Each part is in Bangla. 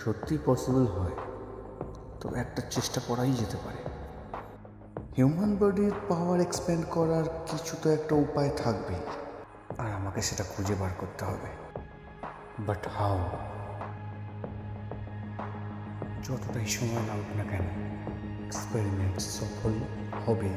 সত্যি পসিবল হয় তবে একটা চেষ্টা করাই যেতে পারে। হিউম্যান বডির পাওয়ার এক্সপ্যান্ড করার কিছু তো একটা উপায় থাকবেই, আর আমাকে সেটা খুঁজে বার করতে হবে। But how? যতটাই সময় লাগুক না কেন, এক্সপেরিমেন্ট সফল হবেই।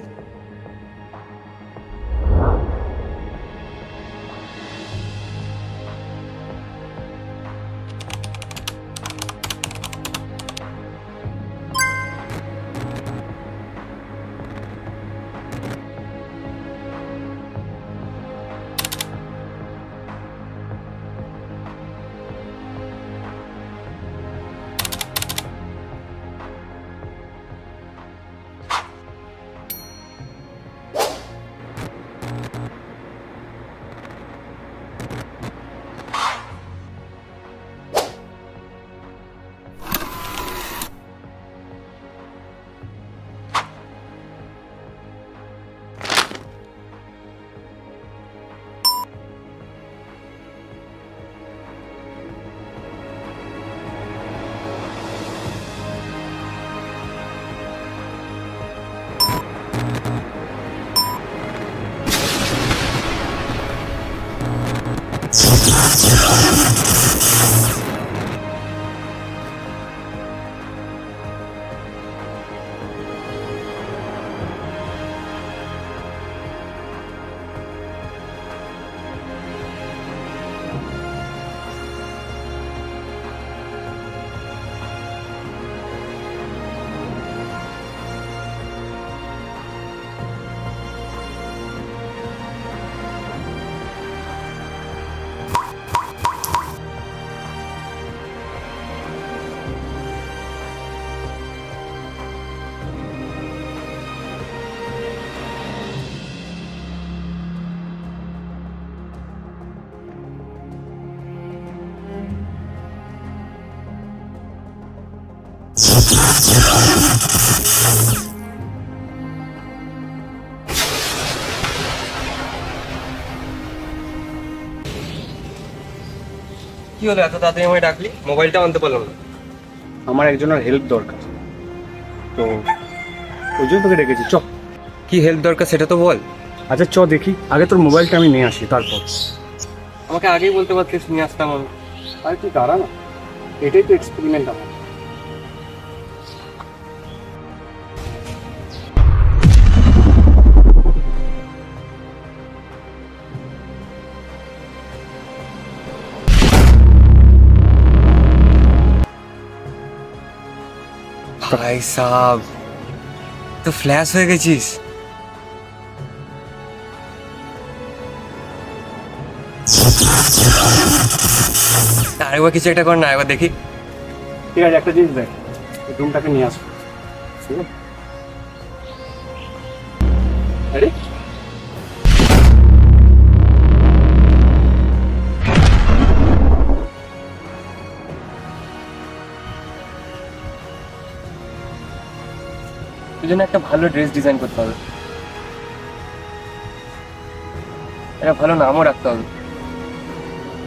কি হলো এত তাড়াতাড়ি আমায় ডাকলি? মোবাইলটা আনতে পারলাম না। আমার একজনের হেল্প দরকার, তো ওই জন্য তোকে ডেকেছি। চ। কি হেল্প দরকার সেটা তো বল। আচ্ছা চ দেখি, আগে তোর মোবাইলটা আমি নিয়ে আসি, তারপর। আমাকে আগেই বলতে পারতিস, নিয়ে আসতাম আমি। আর তুই দাঁড়া না, এটাই তো এক্সপেরিমেন্ট আমার। ভাই সাব, তো ফ্ল্যাশ হয়ে গেছিস। আরেকবার কিছু একটা কর না, একবার দেখি। ঠিক আছে, একটা জিনিস দেখ, এই রুমটাকে নিয়ে আসবো। ঠিক আছে? আরে এই জন্য একটা ভালো ড্রেস ডিজাইন করতে হবে, একটা ভালো নামও রাখতে হবে।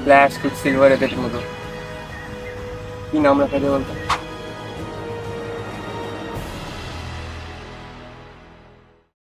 ফ্ল্যাশ, কুইক সিলভার, এদের মতো কি নাম রাখা যায় বলতো?